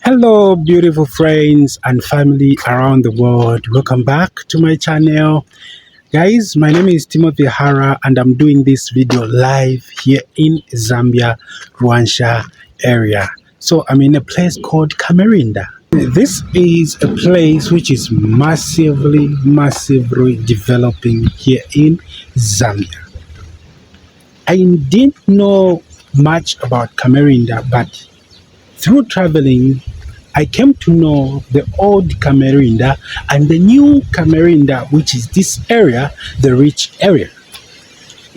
Hello, beautiful friends and family around the world. Welcome back to my channel. Guys, my name is Timothy Hara and I'm doing this video live here in Zambia, Luanshya area. So I'm in a place called Kamerinda. This is a place which is massively developing here in Zambia. I didn't know much about Kamerinda, but through traveling, I came to know the old Kamerinda and the new Kamerinda, which is this area, the rich area.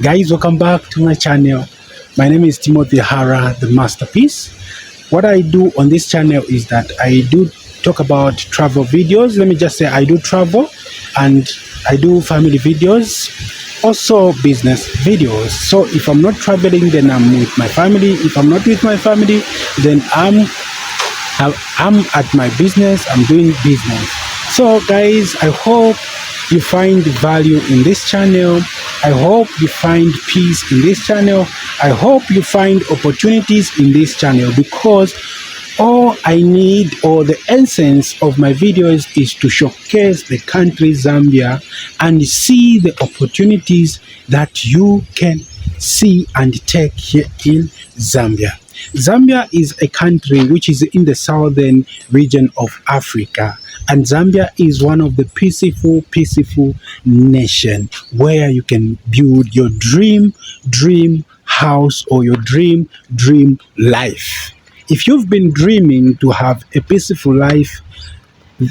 Guys, welcome back to my channel. My name is Timothy Hara, the masterpiece. What I do on this channel is that I do talk about travel videos. Let me just say I do travel and I do family videos, also business videos. So if I'm not traveling, then I'm with my family. If I'm not with my family, then I'm at my business. I'm doing business. So guys, I hope you find value in this channel. I hope you find peace in this channel. I hope you find opportunities in this channel, because all I need, or the essence of my videos, is to showcase the country Zambia and see the opportunities that you can see and take here in Zambia. Zambia is a country which is in the southern region of Africa, and Zambia is one of the peaceful nation where you can build your dream house or your dream life. If you've been dreaming to have a peaceful life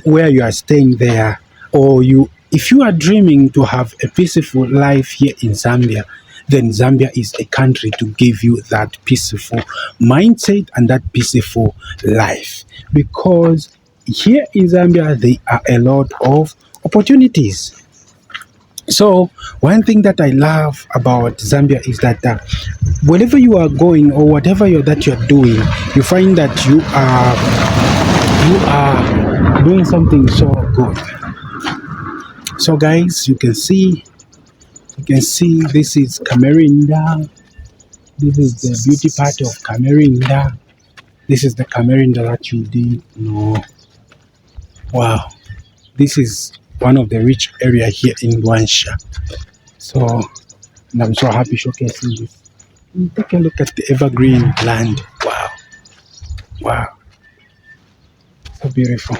where you are staying there, or if you are dreaming to have a peaceful life here in Zambia, then Zambia is a country to give you that peaceful mindset and that peaceful life. Because here in Zambia, there are a lot of opportunities. So one thing that I love about Zambia is that wherever you are going, or whatever that you're doing, you find that you are doing something so good. So guys, you can see this is Kamerinda. This is the beauty part of Kamerinda. This is the Kamerinda that you didn't know. Wow, this is one of the rich area here in Luanshya. So, and I'm so happy showcasing this. Take a look at the evergreen land. Wow, wow, so beautiful.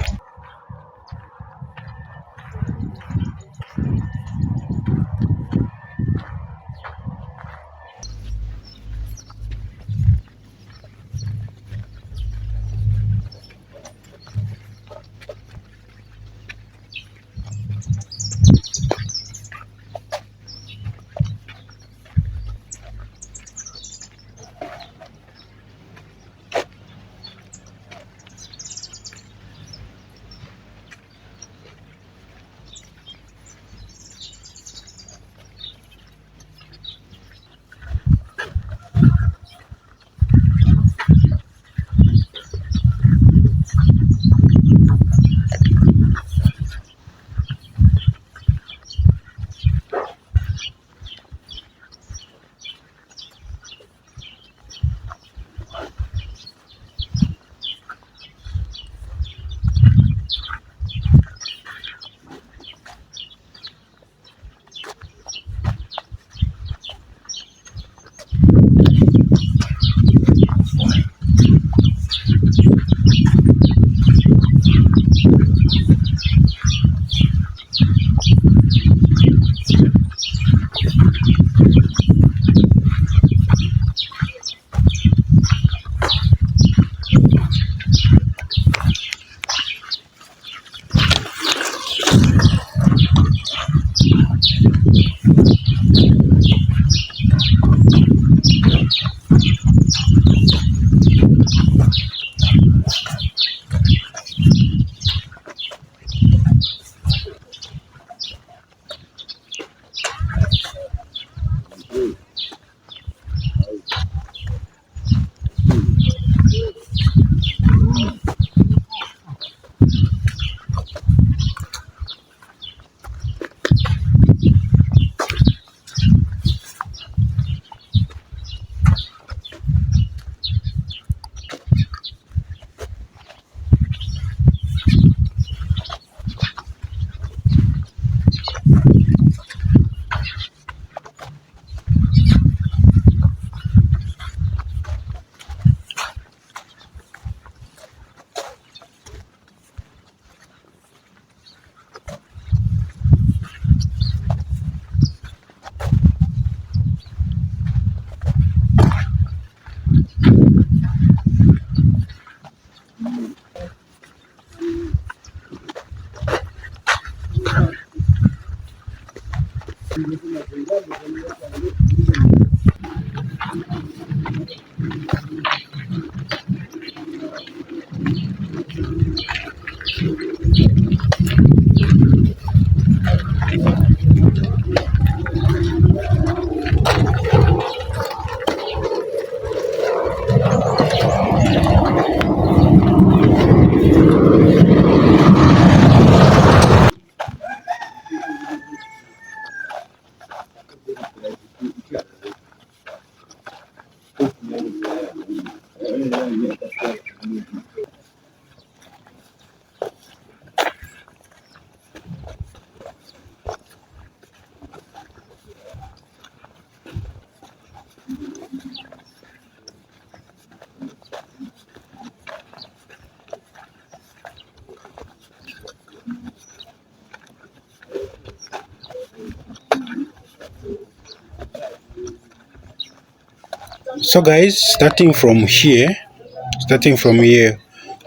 So guys, starting from here,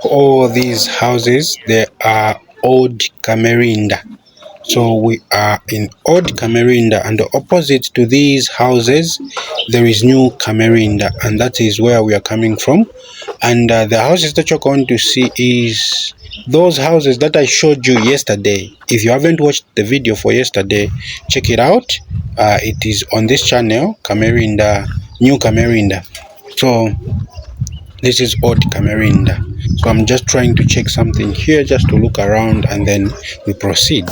all these houses, they are old Kamerinda. So we are in old Kamerinda, and opposite to these houses, there is new Kamerinda, and that is where we are coming from. And the houses that you're going to see is those houses that I showed you yesterday. If you haven't watched the video for yesterday, check it out. It is on this channel, Kamerinda, New Kamerinda. So this is old Kamerinda. So I'm just trying to check something here, just to look around, and then we proceed.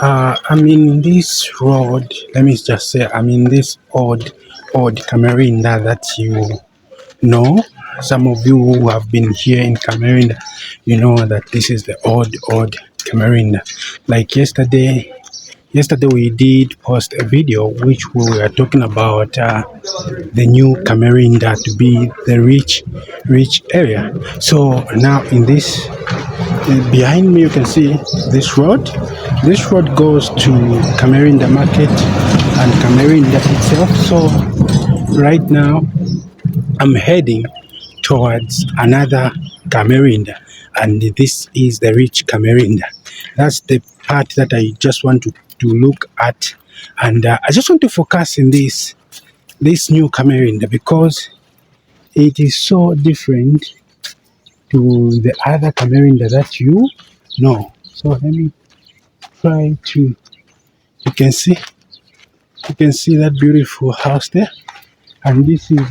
I'm in this road. Let me just say, I'm in this odd Kamerinda that you know. Some of you who have been here in Kamerinda, you know that this is the odd Kamerinda. Like yesterday we did post a video which we were talking about the new Kamerinda to be the rich area. So now in this behind me, you can see this road. This road goes to Kamerinda Market and Kamerinda itself. So right now, I'm heading towards another Kamerinda, and this is the rich Kamerinda. That's the part that I just want to look at, and I just want to focus in this new Kamerinda because it is so different to the other Kamerinda that you know. So let me try to, you can see that beautiful house there, and this is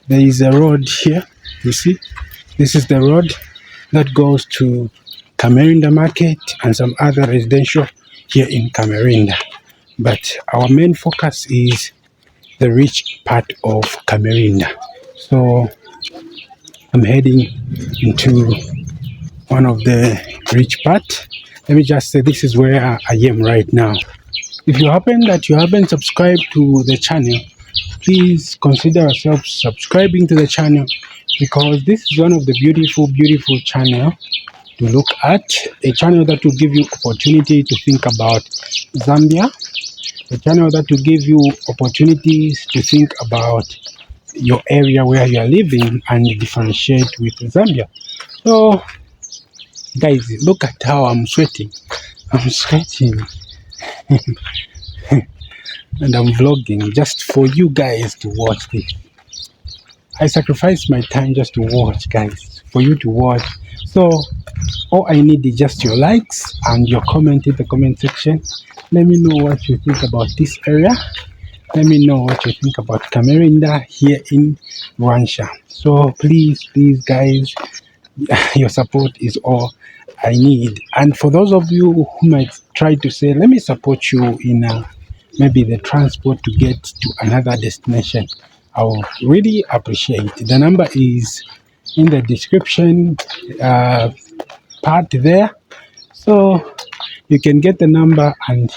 there is a road here. You see, this is the road that goes to Kamerinda Market and some other residential here in Kamerinda. But our main focus is the rich part of Kamerinda. So I'm heading into one of the rich part. Let me just say this is where I am right now. If you haven't subscribed to the channel, please consider yourself subscribing to the channel, because this is one of the beautiful channel to look at, a channel that will give you opportunity to think about Zambia, a channel that will give you opportunities to think about your area where you are living and differentiate with Zambia. So guys, look at how I'm sweating. I'm sweating and I'm vlogging just for you guys to watch this. I sacrifice my time just to watch, guys, for you to watch. So all I need is just your likes and your comment in the comment section. Let me know what you think about this area. Let me know what you think about Kamerinda here in Luanshya. So please guys, your support is all I need. And for those of you who might try to say, let me support you in maybe the transport to get to another destination. I will really appreciate. The number is in the description part there, so you can get the number and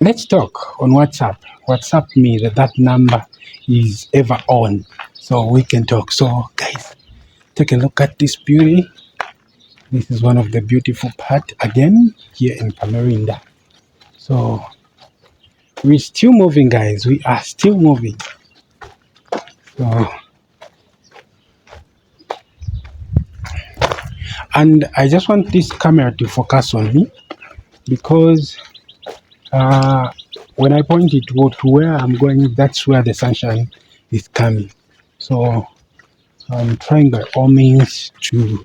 let's talk on WhatsApp. WhatsApp me that number is ever on, so we can talk. So guys, take a look at this beauty. This is one of the beautiful part again here in Kamerinda. So we're still moving, guys. We are still moving. So, and I just want this camera to focus on me because when I point it to where I'm going, that's where the sunshine is coming. So I'm trying by all means to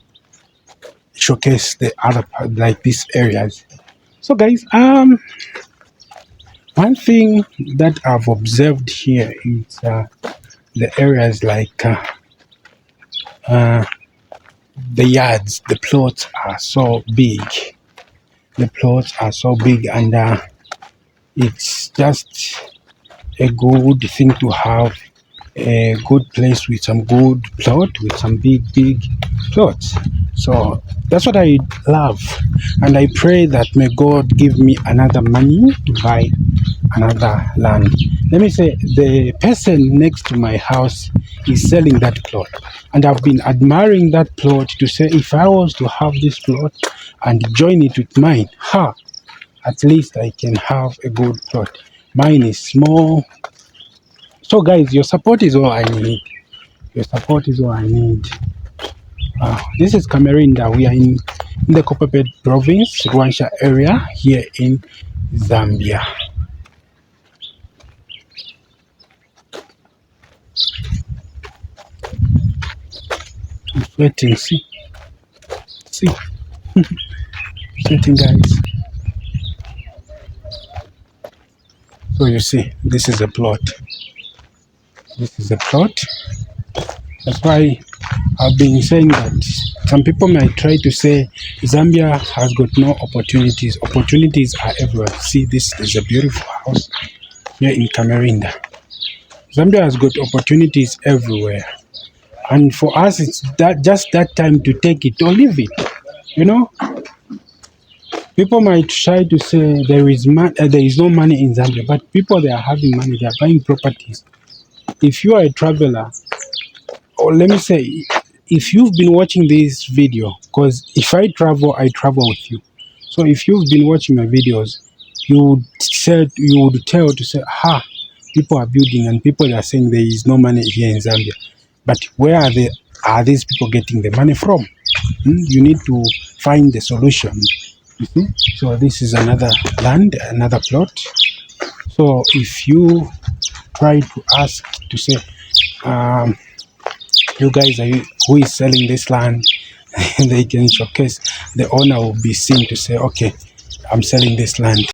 showcase the other part, like these areas. So guys, one thing that I've observed here is the areas like the yards, the plots are so big. The plots are so big, and it's just a good thing to have a good place with some good plot, with some big plots. So that's what I love, and I pray that may God give me another money to buy another land. Let me say the person next to my house is selling that plot, and I've been admiring that plot to say if I was to have this plot and join it with mine, at least I can have a good plot. Mine is small. So guys, your support is all I need. Your support is all I need. This is Kamerinda. We are in the Copperbed province, Luanshya area here in Zambia. I'm sweating, see, sweating, guys. So you see, this is a plot. This is a plot. That's why I've been saying that some people might try to say Zambia has got no opportunities. Opportunities are everywhere. See, this is a beautiful house here in Kamerinda. Zambia has got opportunities everywhere. And for us, it's just that time to take it or leave it. You know, people might try to say there is no money in Zambia, but people, they are having money. They are buying properties. If you are a traveler, or let me say, if you've been watching this video, because if I travel with you. So if you've been watching my videos, you would tell to say, people are building and people are saying there is no money here in Zambia. But where are these people getting the money from? You need to find the solution. You see? So this is another land, another plot. So if you try to ask to say, you guys, who is selling this land? They can showcase. The owner will be seen to say, okay, I'm selling this land.